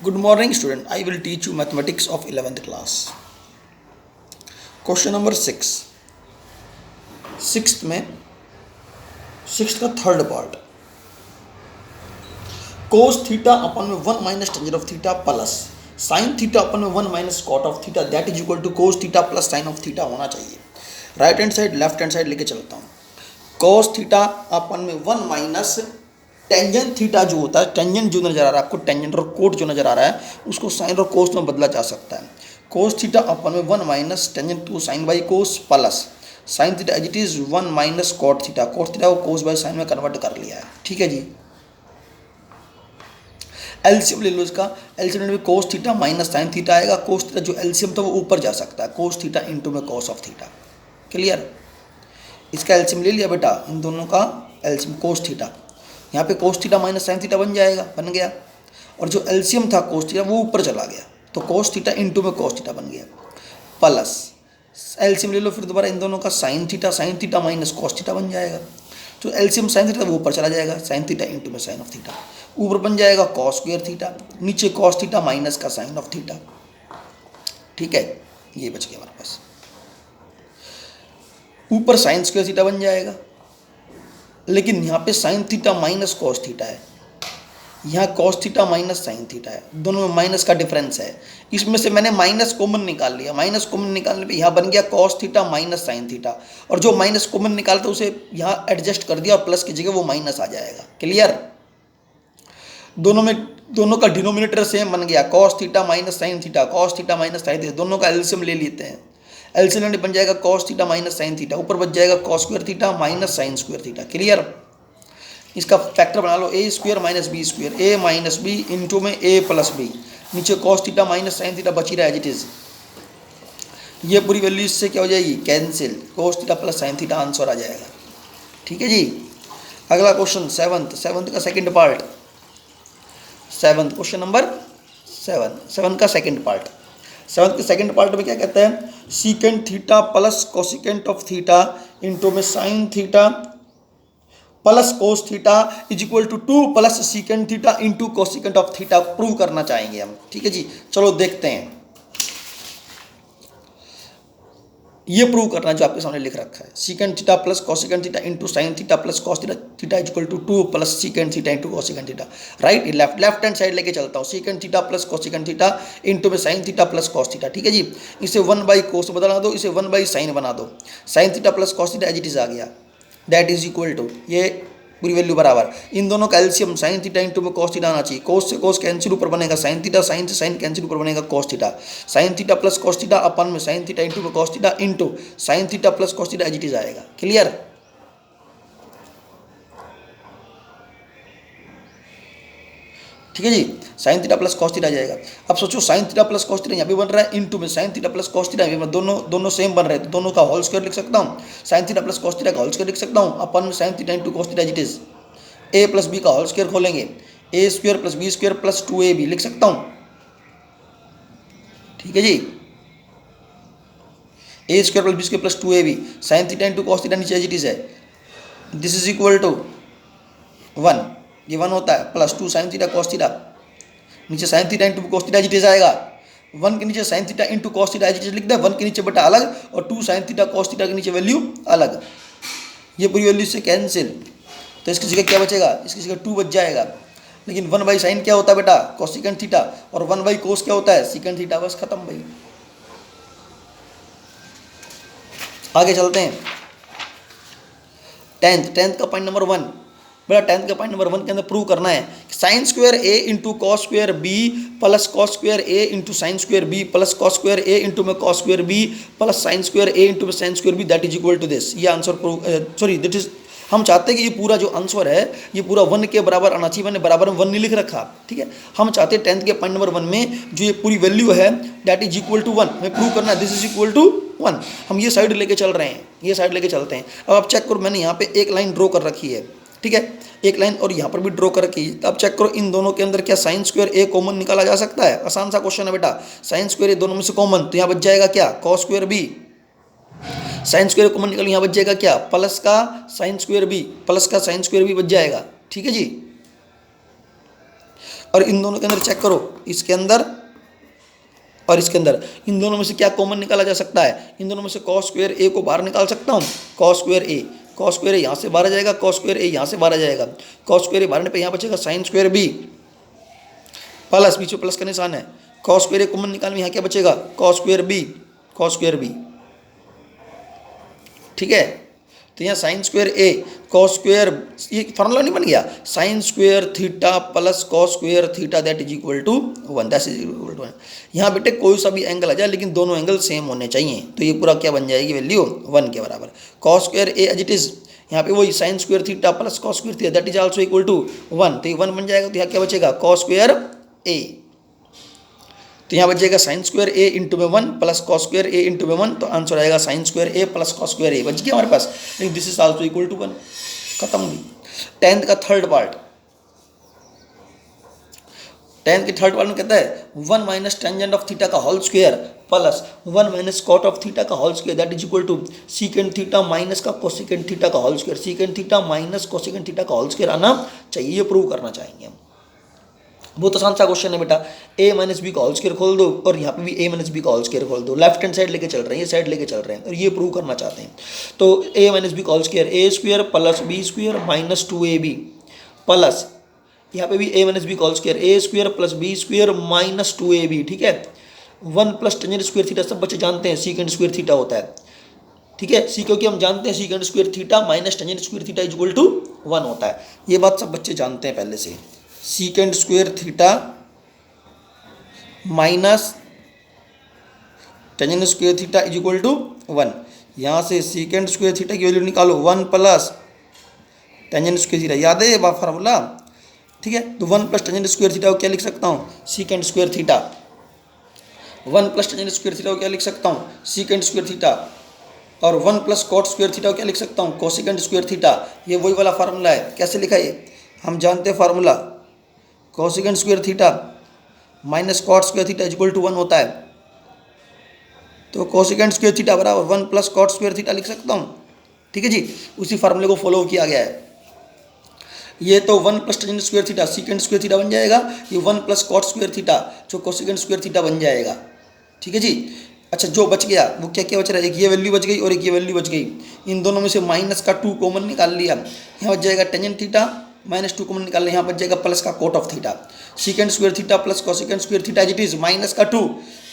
Good morning, student. I will teach you mathematics of 11th class. Question number 6. Sixth का third part. cos theta अपन में 1 minus tangent of theta plus sine theta अपन में 1 minus cot of theta that is equal to cos theta plus sine of theta होना चाहिए. Right hand side left hand side लेके चलता हूँ. cos theta अपन में 1 माइनस टेंजेंट थीटा जो होता है, टेंजेंट जो नजर आ रहा है आपको, टेंजेंट और कोट जो नजर आ रहा है उसको साइन और कोस में बदला जा सकता है. cos थीटा अपन में 1 minus tangent to sine by cos plus sine theta as it is 1 minus cot theta. Cot theta को कोस बाय साइन में कन्वर्ट कर लिया है. ठीक है जी. एलसीएम ले लो इसका. एलसीएम में cos theta minus sine theta आएगा. कोस थीटा जो एलसीएम था वो ऊपर जा सकता है. कोस थीटा इंटू में कोस ऑफ थीटा. क्लियर. इसका एलसीएम ले लिया बेटा, इन दोनों का एलसीएम कोस थीटा. यहाँ पे कोस थीटा माइनस साइन थीटा बन जाएगा, बन गया. और जो एलसीएम था कोस थीटा वो ऊपर चला गया, तो कोस थीटा इंटू में कोस थीटा बन गया. प्लस एलसीएम ले लो फिर दोबारा इन दोनों का sine theta minus cos theta बन जाएगा. तो एलसीएम साइन थीटा वो ऊपर चला जाएगा, साइन थीटा इंटू में साइन ऑफ थीटा. ऊपर बन जाएगा कॉस स्क्वायर थीटा, नीचे कॉस थीटा माइनस का साइन ऑफ थीटा. ठीक है, ये बच गया हमारे पास. ऊपर साइन स्क्वायर थीटा बन जाएगा, लेकिन यहाँ पे sine theta minus cos theta है, यहाँ cos theta minus sine theta है, दोनों में माइनस का डिफरेंस है. इसमें से मैंने माइनस कॉमन निकाल लिया. माइनस कॉमन निकालने पे यहाँ बन गया cos theta minus sine theta, और जो माइनस कॉमन निकालता उसे यहाँ एडजस्ट कर दिया और प्लस की जगह वो माइनस आ जाएगा. क्लियर. दोनों का डिनोमिनेटर सेम बन गया. Cos theta minus sine theta, cos theta minus sine theta, दोनों का एलसीएम ले लेते हैं. एलसीएम बन जाएगा cos theta minus sine theta, ऊपर बच जाएगा cos square theta minus sign square theta. Clear. इसका फैक्टर बना लो ए square minus b square, a minus b into में ए प्लस बी. नीचे cos theta minus sine theta बची रहा एज इट इज. ये पूरी वैल्यू इससे क्या हो जाएगी, cancel. Cos theta plus sine theta answer आ जाएगा. ठीक है जी. अगला क्वेश्चन सेवंथ का सेकंड पार्ट. क्वेश्चन नंबर 7 का सेकंड पार्ट. सेवंथ के सेकंड पार्ट में क्या कहता है, secant theta plus cosecant of theta into में sine theta plus cos theta is equal to 2 plus secant theta into cosecant of theta prove करना चाहेंगे हम. ठीक है जी, चलो देखते हैं. ये प्रूव करना जो आपके सामने लिख रखा है, secant theta plus cosecant theta into sine theta plus cos theta is equal to 2 plus secant theta into cosecant theta. Right left hand side लेके चलता हूँ. Secant theta plus cosecant theta into में sine theta plus cos theta. ठीक है जी. इसे 1 by कोस बना दो, इसे 1 बाई साइन बना दो. Sine theta plus cos theta as it is आ गया, दैट इज इक्वल टू, ये पूरी वैल्यू बराबर. इन दोनों का एलसीएम साइन थीटा इंटू में कॉस थीटा आना चाहिए. कॉस से कॉस कैंसिल, ऊपर बनेगा साइन थीटा, साइन से साइन कैंसिल, ऊपर बनेगा cos theta. Sine theta plus cos theta अपन में साइन थीटा इंटू में cos theta into sine theta plus cos theta as it is आएगा. क्लियर. ठीक है जी. Sine theta plus cos theta आ जाएगा. अब सोचो sine theta plus cos theta यहाँ पे बन रहा है इंटू में sine theta plus cos theta, दोनों सेम बन रहे हैं, तो दोनों का होल स्क्वायर लिख सकता हूँ. Sine theta plus cos theta का होल स्क्वायर लिख सकता हूँ अपन में sine theta into cos theta as it is. A plus B का होल स्क्वायर खोलेंगे, A square plus B square plus 2ab लिख सकता हूँ. ठीक है जी. A square plus B square plus 2ab, sine theta into cos theta नीचे as it is है, दिस इज इक्वल टू 1, ये 1 होता है, plus 2 sine theta cos theta, नीचे sine theta into cos theta as it is आएगा. 1 के नीचे sine theta into cos theta as it is लिख दे. 1 के नीचे बटा अलग और 2 साइन थीटा कॉस थीटा के नीचे वैल्यू अलग. ये पूरी वैल्यू से कैंसिल, तो इसकी जगह क्या बचेगा, इसकी जगह 2 बच जाएगा. लेकिन 1 बाई साइन क्या होता है बेटा, कोसिकेंट थीटा, और 1 बाई कोस क्या होता है, सीकेंट थीटा. बस खत्म भाई. आगे चलते हैं. टेंथ का पॉइंट नंबर 1 बेटा. 10th का पॉइंट नंबर 1 के अंदर प्रूव करना है साइन स्क्वायर ए into cos square B plus cos square ए into sine square B plus cos square ए इंटू में cos square B plus sine square ए इंटू में sine square B that is equal to this. ये answer prove, sorry that is, हम चाहते हैं कि ये पूरा जो आंसर है ये पूरा 1 के बराबर आना चाहिए. मैंने बराबर में 1 नहीं लिख रखा. ठीक है. हम चाहते हैं 10th के पॉइंट नंबर 1 में जो ये पूरी वैल्यू है दैट इज इक्वल टू 1 हमें प्रूव करना है. This is equal to 1. हम ये साइड लेके चल रहे हैं, ये साइड लेके चलते हैं. अब आप चेक करो, मैंने यहाँ पे एक लाइन ड्रॉ कर रखी है. ठीक है, एक लाइन, और यहाँ पर भी ड्रॉ कर रखी है. अब चेक करो इन दोनों के अंदर क्या साइन स्क्वायर ए कॉमन निकाला जा सकता है. आसान सा क्वेश्चन है बेटा. साइन स्क्वायर ए दोनों में से कॉमन, तो यहाँ बच जाएगा क्या, cos square b. Sine square common निकल, यहाँ बच जाएगा क्या, प्लस का साइन स्क्वायर बी, प्लस का साइन स्क्वायर बी बच जाएगा. ठीक है जी. और इन दोनों के अंदर चेक करो, इसके अंदर और इसके अंदर, इन दोनों में से क्या कॉमन निकाला जा सकता है? इन दोनों में से कॉस स्क्वायर ए को बाहर निकाल सकता हूँ, कॉस स्क्वायर ए यहाँ से बाहर आ जाएगा, कॉस स्क्वायर ए यहाँ से बाहर आ जाएगा, कॉस स्क्वायर ए बाहर पे यहाँ बचेगा साइन स्क्वायर बी प्लस, बीच में प्लस का निशान है, कॉस स्क्वायर ए कॉमन निकाल में यहाँ क्या बचेगा? Cos square b. ठीक है, तो यहाँ sine square a cos square, ये फार्मूला नहीं बन गया, sine square theta plus cos square theta that is equal to 1, that is equal to 1। यहाँ बेटे कोई सा भी एंगल आ जाए लेकिन दोनों एंगल सेम होने चाहिए, तो ये पूरा क्या बन जाएगी? वैल्यू 1 के बराबर। Cos square a as it is, यहाँ पे वही sine square theta plus cos square theta that is also equal to 1, तो ये 1 बन जाएगा, तो यहाँ क्या बचेगा? कॉस स्क्वायर ए, तो यहाँ बच जाएगा साइन स्क्वायर ए इंटू में 1 प्लस कॉस स्क्वायर ए इंटू में 1, तो आंसर आएगा sine square a plus cos square a, बच गया हमारे पास, लेकिन this is also equal to 1, खत्म हुई। 10th का थर्ड पार्ट, 10th के थर्ड पार्ट में कहता है 1 माइनस टेंजेंट ऑफ थीटा का whole square plus 1 minus cot of theta का whole square that is equal to secant theta minus का कोसेकेंट थीटा का whole square, secant theta minus cosecant theta का whole square आना चाहिए, ये prove करना चाहेंगे हम। बहुत आसान सा क्वेश्चन है बेटा, a माइनस बी का होल स्क्वायर खोल दो और यहाँ पे भी a माइनस बी का होल स्क्वायर खोल दो, लेफ्ट हैंड साइड लेके चल रहे हैं, ये साइड लेके चल रहे हैं और ये प्रूव करना चाहते हैं। तो a माइनस बी का whole square a square plus B square minus 2ab plus यहाँ पे भी a माइनस बी का whole square a square plus B square minus 2ab, ठीक है। 1 प्लस टेंजेंट स्क्वायर थीटा सब बच्चे जानते हैं सीकेंट स्क्वायर थीटा होता है, ठीक है, सी क्योंकि हम जानते हैं secant square theta minus tangent square theta is equal to 1 होता है, ये बात सब बच्चे जानते हैं पहले से। Secant square theta minus tangent square theta is equal to 1, यहाँ से सीकेंट स्क्वायर थीटा की वैल्यू निकालो 1 प्लस टेंजेंट स्क्वायर थीटा, याद है ये बात फार्मूला, ठीक है। तो 1 प्लस टेंजेंट स्क्वायर थीटा को क्या लिख सकता हूँ? Secant square theta. 1 plus tangent square theta को क्या लिख सकता हूँ? Secant square theta. और 1 प्लस कॉट स्क्वायर थीटा को क्या लिख सकता हूँ? Cosecant square theta. ये वही वाला फार्मूला है, कैसे लिखा है हम जानते हैं formula, cosecant square theta minus cot square theta is equal to 1 होता है, तो कोसेकेंट स्क्वायर थीटा बराबर 1 प्लस कॉट स्क्वायर थीटा लिख सकता हूँ, ठीक है जी। उसी फार्मूले को फॉलो किया गया है। ये तो 1 plus tangent square theta secant square theta बन जाएगा, ये 1 प्लस कॉट स्क्वायर थीटा जो कोसेकेंट स्क्वायर थीटा बन जाएगा, ठीक है जी। अच्छा, जो बच गया वो क्या क्या बच रहा है? एक ये वैल्यू बच गई और एक ये वैल्यू बच गई, इन दोनों में से माइनस का 2 कॉमन निकाल लिया, यहाँ बच जाएगा टेंजेंट थीटा माइनस 2 कॉमन निकाल लिया, यहाँ बच जाएगा प्लस का cot of theta, secant square theta plus cosecant square theta it is minus का 2,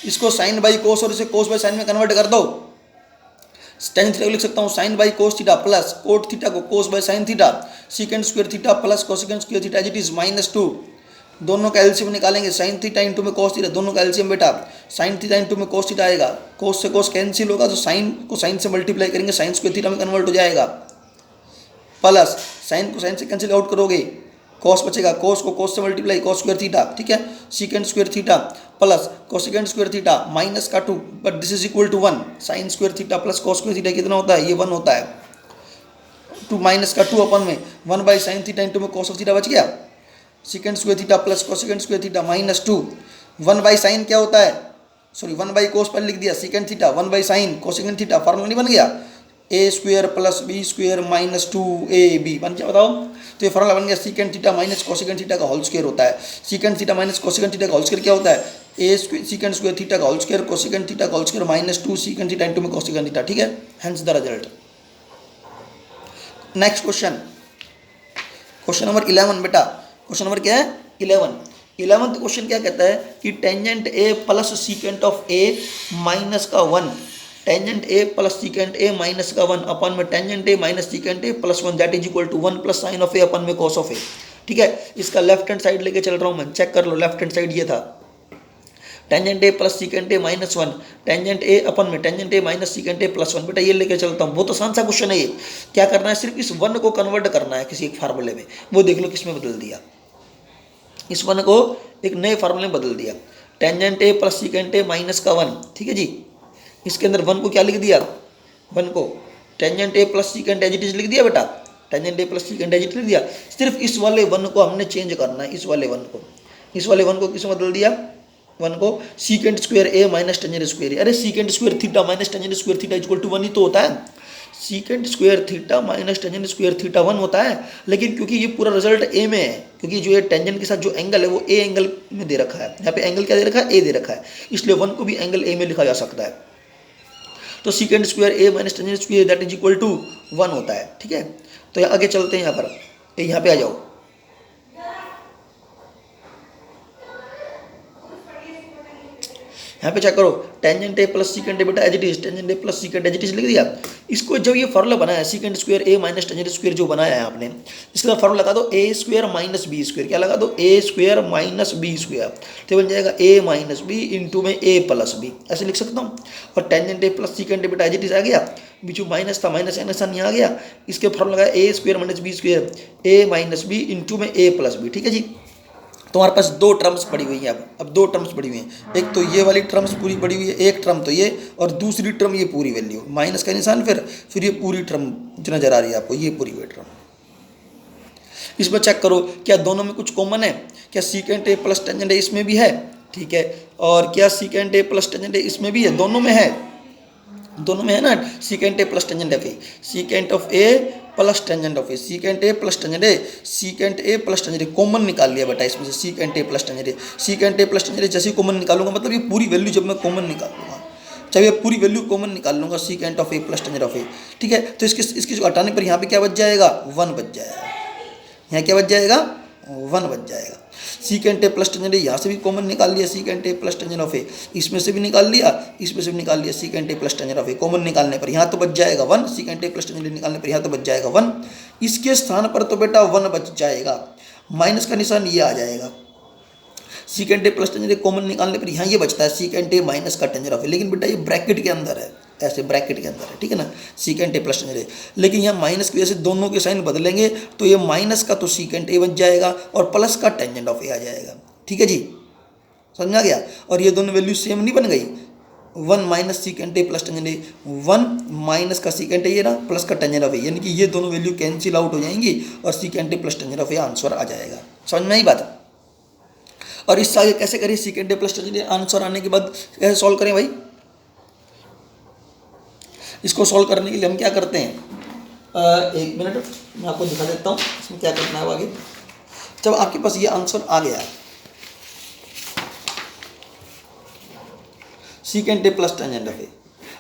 इसको साइन बाई कोस और इसे कोस बाई साइन में कन्वर्ट कर दो। टेन थीटा को लिख सकता हूँ sine by cos theta plus cot theta को cos by sine theta, secant square theta plus cosecant square theta it is minus 2, दोनों का एलसीएम निकालेंगे, साइन थीटा इंटू में कोस थीटा, दोनों का एलसीएम बेटा साइन थीटा इंटू में cos theta आएगा, कोस से कोस कैंसिल होगा तो साइन को साइन से मल्टीप्लाई करेंगे, साइन स्क्वायर थीटा में कन्वर्ट हो जाएगा, प्लस साइन को साइन से कैंसिल आउट करोगे, कोस बचेगा, कोस को कोस से मल्टीप्लाई कोस स्क्वायर थीटा, ठीक है, secant square theta plus cosecant square theta minus का 2, but this is equal to 1, sine square theta plus cos square theta कितना होता है? ये 1 होता है, 2 माइनस का 2 अपन में 1 बाई साइन थीटा इंटू में कोस ऑफ थीटा बच गया, secant square theta plus cosecant square theta minus 2, 1 by sign क्या होता है? सॉरी 1 बाई कोस पर लिख दिया, secant theta 1 by sine cosecant theta, formula नहीं बन गया, a square plus B square minus 2ab बन गया, बताओ। तो ये फार्मूला बन गया, secant theta minus cosecant theta का होल स्क्वायर होता है, secant theta minus cosecant theta का होल स्क्वायर क्या होता है? ए सीकेंट स्क्वायर थीटा का होल स्क्वायर कोसेकेंट थीटा का whole square minus 2 secant theta into में कोसेकेंट थीटा, ठीक है, hence the result. Next question, question number 11 बेटा, क्वेश्चन नंबर क्या है? 11th क्वेश्चन क्या कहता है कि tangent a plus secant of a minus का 1, tangent a plus secant a minus का 1 अपन में tangent a minus secant a plus 1 that is equal to 1 plus sine of a अपन में कॉस ऑफ ए, ठीक है। इसका लेफ्ट हैंड साइड लेके चल रहा हूँ मैं, चेक कर लो, लेफ्ट हैंड साइड ये था tangent a plus secant a minus 1, tangent a अपन में tangent a minus secant a plus 1, बेटा ये लेके चलता हूँ, बहुत आसान सा क्वेश्चन है ये। क्या करना है? सिर्फ इस 1 को कन्वर्ट करना है किसी एक फार्मूले में, वो देख लो किसमें बदल दिया, इस 1 को एक नए फार्मूले में बदल दिया, tangent a plus secant a minus का 1, ठीक है जी। इसके अंदर 1 को क्या लिख दिया? 1 को tangent a plus secant as it is लिख दिया बेटा, tangent a plus secant as it लिख दिया। सिर्फ इस वाले 1 को हमने चेंज करना है, इस वाले 1 को, इस वाले 1 को किसमें बदल दिया? 1 को secant square a minus tangent square a, अरे secant square theta minus tangent square theta equal to 1 ही तो होता है, secant square theta minus tangent square theta 1 होता है, लेकिन क्योंकि ये पूरा रिजल्ट ए में है, क्योंकि जो ये टेंजेंट के साथ जो एंगल है वो ए एंगल में दे रखा है, यहाँ पे एंगल क्या दे रखा है, ए दे रखा है, इसलिए 1 को भी एंगल ए में लिखा जा सकता है। तो secant square a minus tangent square that is equal to 1 होता है। ठीक है, तो आगे चलते हैं, यहाँ पर यहाँ पे आ जाओ। यहाँ पे चेक करो, tangent a plus secant a बेटा as it is, tangent a plus secant as it is लिख दिया। इसको जब ये फॉर्मूला बनाया secant square a minus tangent square जो बनाया है आपने, इसका फॉर्मूला लगा दो a square minus b square, क्या लगा दो, a square minus b square, तो बन जाएगा ए माइनस बी इंटू में ए प्लस बी, ऐसे लिख सकता हूँ। और tangent a plus secant a बेटा एज इट इज आ गया, बीच में माइनस था, माइनस एन सन आ गया, इसके फॉर्मूला लगाया ए square minus b square, a minus b into में ए प्लस बी। ठीक है जी, तुम्हारे पास दो टर्म्स पड़ी हुई हैं, अब दो टर्म्स पड़ी हुई हैं, एक तो ये वाली टर्म्स पूरी पड़ी हुई है, एक टर्म तो ये, और दूसरी टर्म ये पूरी वैल्यू माइनस का निशान, फिर ये पूरी टर्म जो नजर आ रही है आपको, ये पूरी हुई टर्म। इसमें चेक करो क्या दोनों में कुछ कॉमन है, क्या सीकेंट ए प्लस टेंजेंट ए इसमें भी है, ठीक है, और क्या सीकेंट ए प्लस टेंजेंट ए इसमें भी है, दोनों में है, दोनों में है ना, secant a plus tangent F A, secant of a plus tangent of A, secant a plus tangent A, secant a plus tangent A, common निकाल लिया बेटा इसमें से, secant a plus tangent A, secant a plus tangent ए जैसे common निकालूंगा, मतलब ये पूरी वैल्यू जब मैं कॉमन निकालूंगा, जब ये पूरी वैल्यू कॉमन निकाल लूंगा, secant of a plus tangent of a, ठीक है, तो इसके जो हटाने पर यहाँ पे क्या बच जाएगा, 1 बच जाएगा, यहाँ क्या बच जाएगा, 1 बच जाएगा। Secant a plus tangent a यहाँ से भी कॉमन निकाल लिया, secant a plus tangent of a, इसमें से भी निकाल लिया, इसमें से भी निकाल लिया, secant a plus tangent of A, common निकालने पर यहाँ तो बच जाएगा 1, सीकेंट ए प्लस टेंजेंट ए निकालने पर यहाँ तो बच जाएगा 1, इसके स्थान पर तो बेटा 1 बच जाएगा, माइनस का निशान ये आ जाएगा, secant a plus tangent A common निकालने पर यहाँ ये बचता है सीकेंट ए माइनस का टेंजेंट ऑफ ए, लेकिन बेटा ये ब्रैकेट के अंदर है, ऐसे ब्रैकेट के अंदर है, ठीक है ना, सीकेंट ए प्लस टेंजेंट ए, लेकिन यहाँ माइनस की वजह से दोनों के साइन बदलेंगे, तो ये माइनस का तो सीकेंट ए बच जाएगा और प्लस का टेंजेंट ऑफ ए आ जाएगा। ठीक है जी, समझ में आ गया, और ये दोनों वैल्यू सेम नहीं बन गई, 1 minus secant a plus tangent A, 1 minus का सीकेंट ए ये ना, प्लस का टेंजेंट ऑफ ए, यानी कि ये दोनों वैल्यू कैंसिल आउट हो जाएंगी और secant a plus tangent of a answer आ जाएगा। समझ में आई बात। और इससे आगे कैसे करें, secant a plus tangent A answer आने के बाद कैसे सॉल्व करें भाई, इसको सॉल्व करने के लिए हम क्या करते हैं, एक मिनट मैं आपको दिखा देता हूँ इसमें क्या करना है आगे। जब आपके पास ये आंसर आ गया secant a plus tangent of a,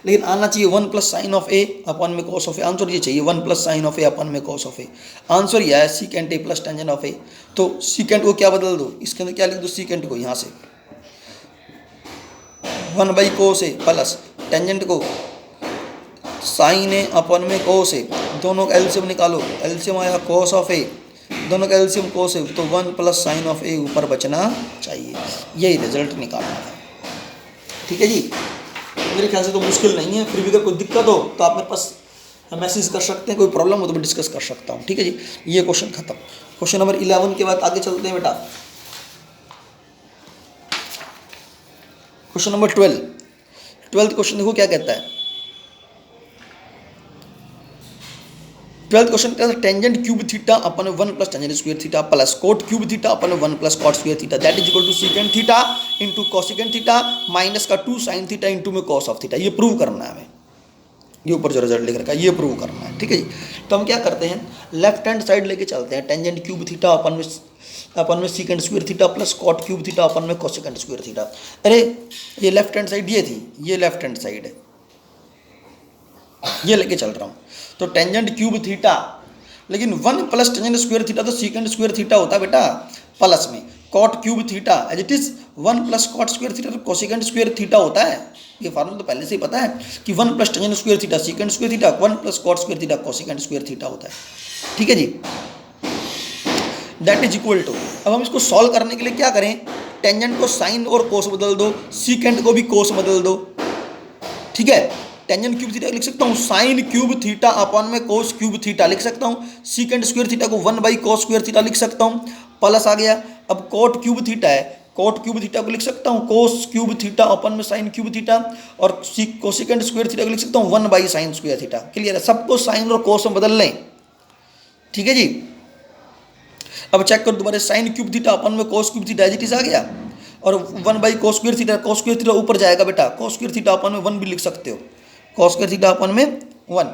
लेकिन आना चाहिए 1 प्लस साइन ऑफ ए अपन में कॉस ऑफ ए, आंसर ये चाहिए 1 प्लस साइन ऑफ ए अपन में कॉस ऑफ ए, आंसर यह है secant a plus tangent of a. तो सीकेंट को क्या बदल दो, इसके अंदर क्या लिख दो, सीकेंट को यहाँ से 1 by cos A plus tangent को साइन ए अपन में कोस ए, दोनों का एलसीएम निकालो, एलसीएम आया कोस ऑफ ए, दोनों का एलसीएम कोस ए, तो 1 प्लस साइन ऑफ ए ऊपर बचना चाहिए, यही रिजल्ट निकालना था। ठीक है जी, मेरे ख्याल से तो मुश्किल नहीं है, फिर भी अगर कोई दिक्कत हो तो आप मेरे पास मैसेज कर सकते हैं, कोई प्रॉब्लम हो तो मैं डिस्कस कर सकता हूँ। ठीक है जी, ये क्वेश्चन खत्म। क्वेश्चन नंबर 11 के बाद आगे चलते हैं बेटा, क्वेश्चन नंबर 12 क्वेश्चन देखो क्या कहता है। 12th क्वेश्चन का टेंजेंट क्यूब थीटा अपन 1 plus tangent square theta plus cot cube theta अपन 1 plus cot square theta that is equal to secant theta into cosecant theta minus का 2 साइन थीटा इंटू में cos of theta, ये prove करना है हमें, ये ऊपर जो रिजल्ट लिख रखा है ये प्रूव करना है। ठीक है जी, तो हम क्या करते हैं, लेफ्ट हैंड साइड लेके चलते हैं, टेंजेंट क्यूब थीटा अपन में secant square theta plus cot cube theta अपन में कोसिकेंट स्क्वायर थीटा। अरे ये लेफ्ट हैंड साइड ये थी, ये लेफ्ट हैंड साइड है, ये लेके चल रहा हूँ, तो टेंजेंट क्यूब थीटा, लेकिन 1 प्लस टेंजेंट स्क्वायर थीटा तो सीकेंट स्क्वायर थीटा होता है बेटा, प्लस में cot cube theta as it is 1 plus cot square theta तो कोसिकेंट स्क्वायर थीटा होता है, ये फार्मूला तो पहले से ही पता है कि 1 plus tangent square theta secant square theta, 1 plus cot square theta cosecant square theta होता है। ठीक है जी, दैट इज इक्वल टू, अब हम इसको सॉल्व करने के लिए क्या करें, टेंजेंट को साइन और कोस बदल दो, सीकेंट को भी कोस बदल दो। ठीक है, टेंजेंट क्यूब थीटा लिख सकता हूँ साइन क्यूब थीटा अपन में कोस क्यूब थीटा लिख सकता हूँ, सीकेंट स्क्वायर थीटा को 1 बाई कोस स्क्वायर थीटा लिख सकता हूँ, प्लस आ गया। अब कोट क्यूब थीटा है, कोट क्यूब थीटा को लिख सकता हूँ कोस क्यूब थीटा अपन में साइन क्यूब थीटा, और कोसिकेंट स्क्वायर थीटा को लिख सकता हूँ 1 by sign square theta. Clear है, सबको साइन और कोस में बदल लें। ठीक है जी, अब चेक करो दोबारा, साइन क्यूब थीटा अपन में cos cube theta as it is आ गया, और 1 by cos square theta, cos square theta ऊपर जाएगा बेटा, कोस स्क्वायर थीटा अपन में 1 भी लिख सकते हो, कॉस स्क्वायर थीटा अपन में 1,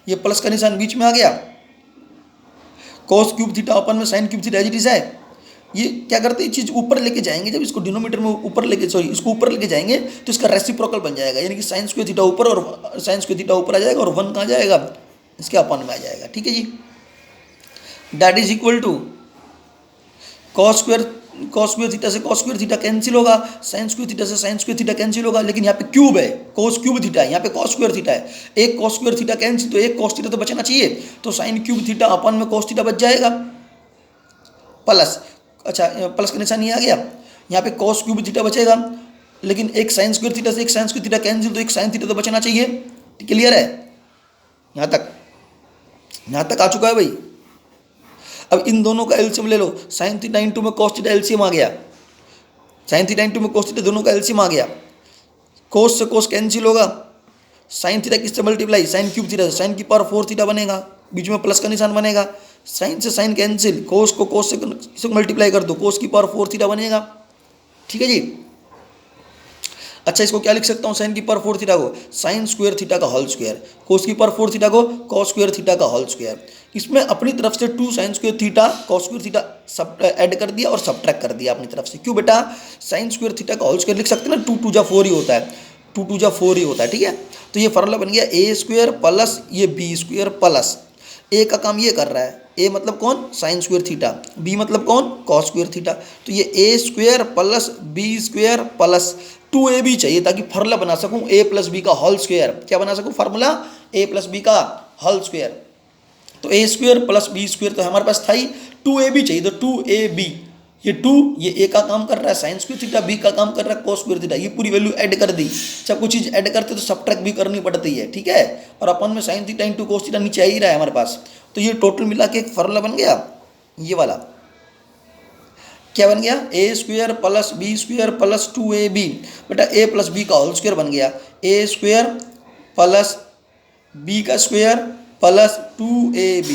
ये प्लस का निशान बीच में आ गया, cos क्यूब थीटा अपन में sin cube theta as it is है। ये क्या करते हैं, चीज़ ऊपर लेके जाएंगे, जब इसको डिनोमीटर में ऊपर लेके सॉरी इसको ऊपर लेके जाएंगे तो इसका रेसिप्रोकल बन जाएगा, यानी कि साइन स्क्वायर थीटा ऊपर और साइन स्क्वायर थीटा ऊपर आ जाएगा और 1 कहाँ जाएगा, इसके अपन में आ जाएगा। ठीक है जी, that is equal to cos square theta से कॉस स्क्वायर थीटा कैंसिल होगा, साइन स्क्वायर थीटा से साइन स्क्वायर थीटा कैंसिल होगा, लेकिन यहाँ पे क्यूब है, कोस क्यूब थीटा है, यहाँ पे कॉस स्क्वायर थीटा है, एक कॉस स्क्वायर थीटा कैंसिल, तो एक कॉस थीटा तो बचना चाहिए, तो साइन क्यूब थीटा अपन में कॉस थीटा बच जाएगा प्लस, अच्छा प्लस का निशान ये आ गया, यहाँ पे कॉस क्यूब थीटा बचेगा, लेकिन एक साइन स्क्वायर थीटा से एक साइन स्क्वायर थीटा कैंसिल, तो एक साइन थीटा तो बचना चाहिए। क्लियर है, यहाँ तक आ चुका है भाई। अब इन दोनों का एलसीएम ले लो, साइन थीटा इंटू में कॉस थीटा एलसीएम आ गया, साइन थीटा इंटू में कॉस थीटा दोनों का एलसीएम आ गया, कोस से कोस कैंसिल होगा, साइन थीटा किससे मल्टीप्लाई, साइन क्यूब थीटा से, साइन की पावर 4 थीटा बनेगा, बीच में प्लस का निशान बनेगा, साइन से साइन कैंसिल, कोस को कोस से मल्टीप्लाई कर दो, कोस की पावर 4 थीटा बनेगा। ठीक है जी, अच्छा इसको क्या लिख सकता हूँ, साइन की पावर 4 थीटा को साइन स्क्वायर थीटा का होल स्क्वायर, कोस की पावर 4 थीटा को कॉस स्क्वायर थीटा का होल स्क्वायर, इसमें अपनी तरफ से 2 sine square theta cos square theta सब ऐड कर दिया और सब्ट्रैक्ट कर दिया अपनी तरफ से। क्यों बेटा, साइन स्क्वायर थीटा का होल स्क्वायर लिख सकते हैं ना, 2 2 4 ही होता है, 2 2 4 ही होता है। ठीक है, तो ये फॉर्मूला बन गया ए स्क्वायर प्लस ये बी स्क्वायर प्लस, ए का काम ये कर रहा है, ए मतलब कौन, साइन स्क्वायर थीटा, बी मतलब कौन, कॉस स्क्वायर थीटा, तो ये a square plus B square plus 2ab चाहिए ताकि फार्मूला बना सकूं a प्लस बी का होल स्क्वायर, क्या बना सकूं फार्मूला, a प्लस बी का होल स्क्वायर, तो a square plus B square तो हमारे पास था ही, 2ab चाहिए, तो 2ab, ये 2 ये a का काम कर रहा है साइन स्क्वायर थीटा, b का काम कर रहा है कॉस स्क्वायर थीटा, ये पूरी वैल्यू ऐड कर दी, जब कुछ चीज़ ऐड करते तो सब्ट्रैक्ट भी करनी पड़ती है। ठीक है, और अपन में sine theta into cos theta नीचे आ ही रहा है हमारे पास, तो ये टोटल मिला के एक फार्मूला बन गया, ये वाला क्या बन गया, a square plus B square plus 2ab, बेटा a प्लस बी का होल स्क्वायर बन गया, ए स्क्वायर प्लस बी का square plus 2ab,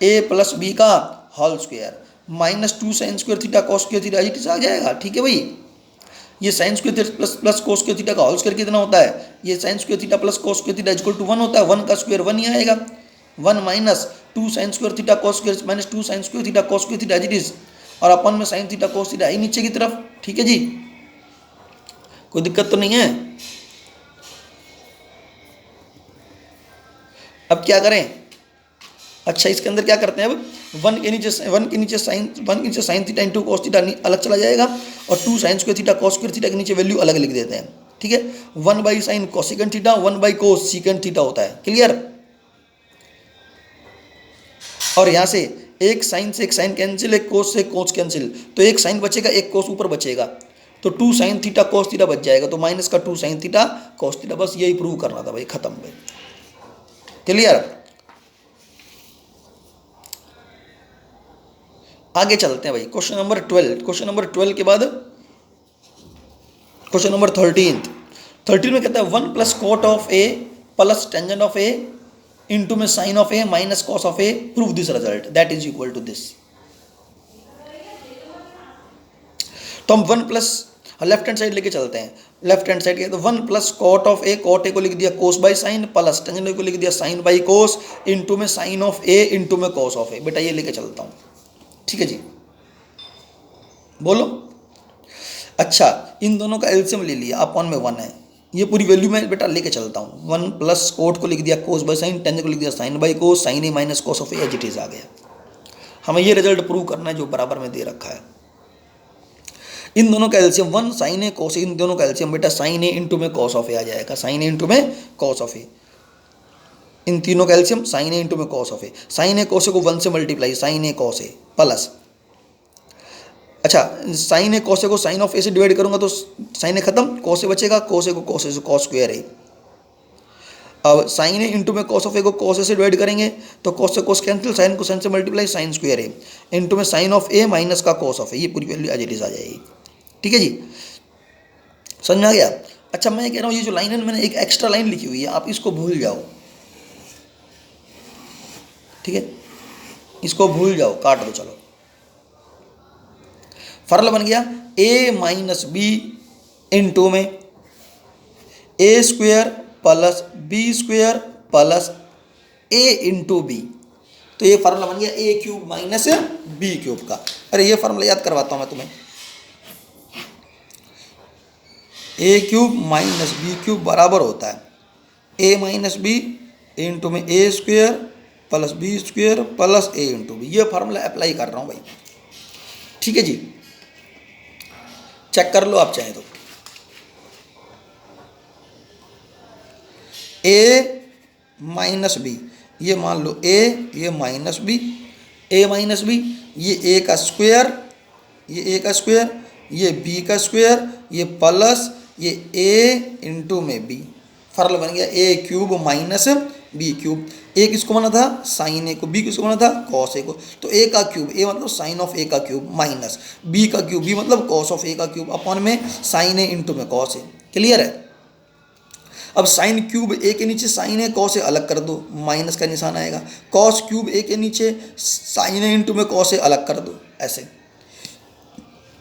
a plus B का whole square minus 2 sine square theta cos square theta it आ जाएगा। ठीक है भाई, ये sine square theta plus plus cos square theta का होल स्क्वायर कितना होता है, ये sine square theta plus cos square theta equal to 1 होता है, 1 का स्क्वायर 1 ही आएगा, 1 minus 2 sine square theta cos square minus 2 sine square theta cos square theta it is, और अपन में साइन थीटा कॉस थीटा आई नीचे की तरफ। ठीक है जी, कोई दिक्कत तो नहीं है। अब क्या करें, अच्छा इसके अंदर क्या करते हैं, अब 1 के नीचे sine theta into cos theta अलग चला जाएगा, और 2 sine square theta cos square theta के नीचे वैल्यू अलग लिख देते हैं। ठीक है, 1 by sign cosecant theta 1 by cos secant theta होता है। क्लियर, और यहाँ से एक साइन से एक साइन कैंसिल, एक कोस से कोस कैंसिल, तो एक साइन बचेगा एक कोस ऊपर बचेगा, तो 2 साइन थीटा कोस थीटा बच जाएगा, तो माइनस का 2 साइन थीटा कोस थीटा, बस यही प्रूव करना था भाई, खत्म भाई। क्लियर, आगे चलते हैं भाई, क्वेश्चन नंबर 12, क्वेश्चन नंबर 12 के बाद क्वेश्चन नंबर 13 में कहता है 1 plus cot of a plus tangent of a into में sine of a minus cos of a, prove this result that is equal to this. तो हम 1 प्लस लेफ्ट हैंड साइड लेके चलते हैं, लेफ्ट हैंड साइड तो 1 plus cot of a, cot a को लिख दिया cos by sine, plus tangent a को लिख दिया साइन बाई कोस, इंटू में साइन ऑफ ए इंटू में कॉस ऑफ ए, बेटा ये लेके चलता हूँ। ठीक है जी, बोलो। अच्छा इन दोनों का एलसीएम ले लिया, अपॉन में 1 है, ये पूरी वैल्यू मैं बेटा लेके चलता हूँ, 1 प्लस कोट को लिख दिया कोस बाई साइन, टेंजेंट को लिख दिया sine by cos, sine a minus cos of a as it is आ गया। हमें ये रिजल्ट प्रूव करना है जो बराबर में दे रखा है। इन दोनों का एलसीएम 1 साइन ए कॉस, इन दोनों का एलसीएम बेटा साइन ए इंटू में कॉस ऑफ ए आ जाएगा, साइन ए इंटू में कॉस ऑफ ए, इन तीनों का एलसीएम साइन ए इंटू में cos of a, sine a cos a को 1 से multiply, sine a cos a plus, अच्छा साइन ए कॉस ए को साइन ऑफ ए से डिवाइड करूंगा तो साइन ए खत्म, कॉस ए बचेगा, कॉस ए को कॉस ए से कॉस स्क्वायर ए, अब साइन ए इंटू में कॉस ऑफ ए को कॉस ए से डिवाइड करेंगे तो कॉस से कॉस कैंसिल, साइन को साइन से मल्टीप्लाई, साइन स्क्वायर ए इंटू में साइन ऑफ ए माइनस का कॉस ऑफ ए, ये पूरी वैल्यू एज इट इज आ जाएगी। ठीक है जी, समझ में आ गया। अच्छा मैं कह रहा हूँ ये जो लाइन है मैंने एक एक्स्ट्रा लाइन लिखी हुई है, आप इसको भूल जाओ। ठीक है, इसको भूल जाओ, काट दो। चलो फॉर्मूला बन गया a माइनस बी इंटू में a square plus B square plus a into b, तो ये फार्मूला बन गया a cube minus b cube का। अरे ये फार्मूला याद करवाता हूँ मैं तुम्हें, a cube minus b cube बराबर होता है ए माइनस बी इंटू में a square plus b square plus a into b. ये फार्मूला अप्लाई कर रहा हूँ भाई, ठीक है जी, चेक कर लो आप चाहे तो। ए माइनस बी, ये मान लो ए, ये माइनस बी, ए माइनस बी, ये ए का स्क्वायर, ये ए का स्क्वायर, ये बी का स्क्वायर, ये प्लस ये ए इंटू में बी। फार्मूला बन गया a cube minus b cube. ए किसको बना था? साइन ए को। बी किसको बना था? कॉस ए को। तो ए का क्यूब, ए मतलब साइन ऑफ ए का क्यूब, माइनस बी का क्यूब, बी मतलब कॉस ऑफ ए का क्यूब, अपॉन में साइन ए इंटू में कॉस ए। क्लियर है? अब साइन क्यूब ए के नीचे साइन ए कॉस ए अलग कर दो, माइनस का निशान आएगा। कॉस क्यूब ए के नीचे साइन ए इंटू में कॉस ए अलग कर दो, ऐसे।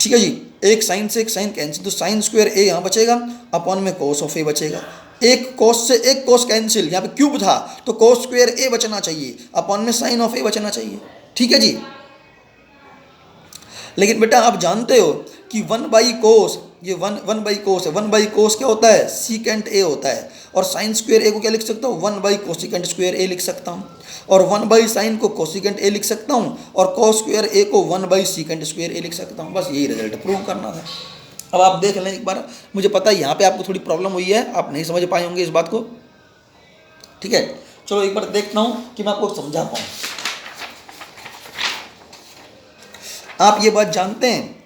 ठीक है जी, एक साइन से एक साइन कैंसिल, तो साइन स्क्वायर ए यहाँ बचेगा, अपॉन में कॉस ऑफ ए बचेगा। एक कॉस से एक कॉस कैंसिल, यहाँ पे क्यूब था तो कॉस स्क्वायर ए बचना चाहिए, अपॉन में साइन ऑफ ए बचना चाहिए। ठीक है जी। लेकिन बेटा आप जानते हो कि 1/cos, ये वन बाई कोस है, 1/cos क्या होता है? सीकेंट ए होता है। और साइन स्क्वायर ए को क्या लिख सकता हूँ? 1/कोसिकेंट स्क्वायर ए लिख सकता हूँ। और 1/साइन को कोसिकेंट ए लिख सकता हूँ, और कॉस स्क्वायर ए को 1/सीकेंट स्क्वायर ए लिख सकता हूँ। बस यही रिजल्ट प्रूव करना था। अब आप देख लें एक बार, मुझे पता है यहाँ पे आपको थोड़ी प्रॉब्लम हुई है, आप नहीं समझ पाए होंगे इस बात को। ठीक है, चलो एक बार देखता हूँ कि मैं आपको समझा पाऊँ। आप ये बात जानते हैं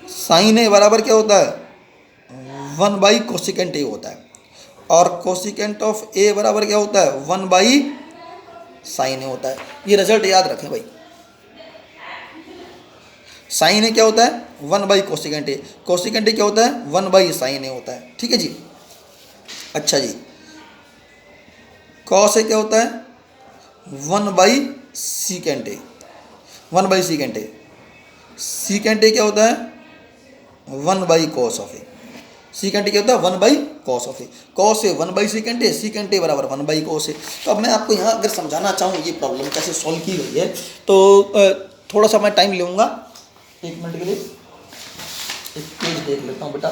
साइन ए बराबर क्या होता है? 1/कोसिकेंट ए होता है। और कोसिकेंट ऑफ ए बराबर क्या होता है? 1/साइन ए होता है। ये रिजल्ट याद रखें भाई। साइन ए क्या होता है? 1/कोसिकेंट ए। कोसिकेंट ए क्या होता है? 1/साइन ए होता है। ठीक है जी। अच्छा जी, कॉस ए क्या होता है? 1/सीकेंट ए। 1/सीकेंट ए। सीकेंट ए क्या होता है? 1/cos of A. सीकेंट ए क्या होता है? 1/cos of a. Cos a 1/सीकेंट ए, सीकेंट ए बराबर 1/cos ए। तो अब मैं आपको यहाँ अगर समझाना चाहूँ ये प्रॉब्लम कैसे सॉल्व की गई है, तो थोड़ा सा मैं टाइम लूँगा, 1 मिनट के लिए। एक पेज देख लेता हूँ बेटा,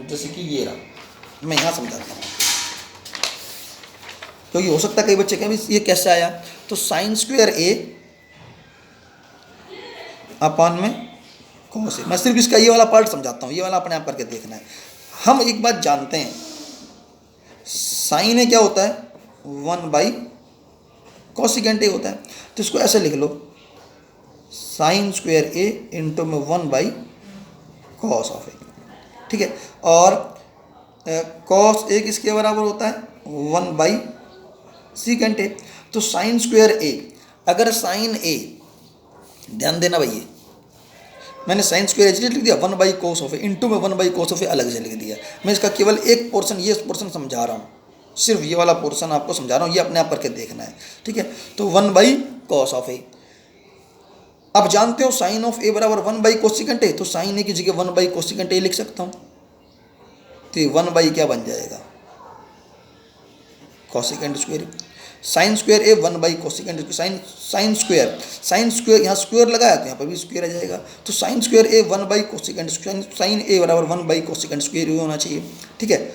जैसे कि ये रहा, मैं यहाँ समझाता हूँ, क्योंकि हो सकता है कई बच्चे कहें ये कैसे आया। तो साइन स्क्वायर ए अपॉन में कॉस ए। मैं सिर्फ इसका ये वाला पार्ट समझाता हूँ, ये वाला अपने आप करके देखना है। हम एक बात जानते हैं, साइन ए क्या होता है? 1/कोसिकेंट ए होता है। तो इसको ऐसे लिख लो, साइन स्क्वायर ए इंटू में 1/cos ऑफ ए। ठीक है, और कॉस ए किसके बराबर होता है? 1/सीकेंट ए। तो साइन स्क्वायर ए, अगर साइन ए, ध्यान देना भैया, मैंने साइन स्क्वायर एच लिख दिया, 1/cos ऑफ ए इंटू में 1/cos ऑफ ए अलग से लिख दिया। मैं इसका केवल एक पोर्शन, ये पोर्शन समझा रहा हूँ, सिर्फ ये वाला पोर्शन आपको समझा रहा हूँ, ये अपने आप करके देखना है। ठीक है, तो 1/cos ऑफ ए। अब जानते हो साइन ऑफ ए बराबर 1/कोसिकेंट ए, तो साइन ए की जगह 1/कोसिकेंट ए लिख सकता हूँ। तो ये 1/ क्या बन जाएगा? Cosecant square. साइन स्क्वायर ए 1/कोसिकेंट, साइन स्क्वायर यहाँ स्क्वायर लगाया तो यहाँ पर भी स्क्वायर आ जाएगा। तो साइन स्क्वायर ए 1/कोसिकेंट, साइन ए बराबर 1/कोसिकेंट स्क्वायर होना चाहिए। ठीक है,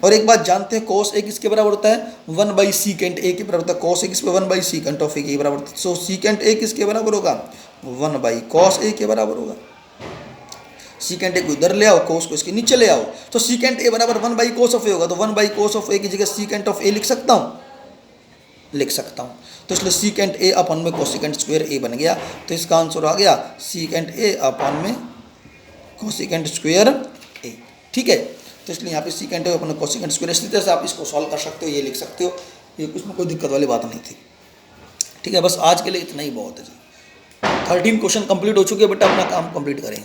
और एक बात जानते हैं, कॉस ए किसके बराबर होता है? 1/सीकेंट ए के बराबर होता है। कॉस ए किस पे? 1/सीकेंट ऑफ ए के बराबर होता है। सो सीकेंट ए किसके बराबर होगा? 1/cos ए के बराबर होगा। सीकेंट ए को इधर ले आओ, कॉस को इसके नीचे ले आओ, तो सीकेंट ए बराबर 1/cos ऑफ ए होगा। तो 1/cos ऑफ ए की जगह सीकेंट ऑफ ए लिख सकता हूँ, लिख सकता हूँ। तो इसलिए सीकेंट ए अपॉन में कोसिकेंट स्क्वायर ए बन गया। तो इसका आंसर आ गया सीकेंट ए अपॉन में कोसिकेंट स्क्वायर ए। ठीक है, तो इसलिए यहाँ पे secant A upon cosecant square, इसी तरह से आप इसको सॉल्व कर सकते हो, ये लिख सकते हो, ये उसमें कोई दिक्कत वाली बात नहीं थी। ठीक है, बस आज के लिए इतना ही बहुत है जी। 13 क्वेश्चन कंप्लीट हो चुके हैं बेटा, अपना काम कंप्लीट करें।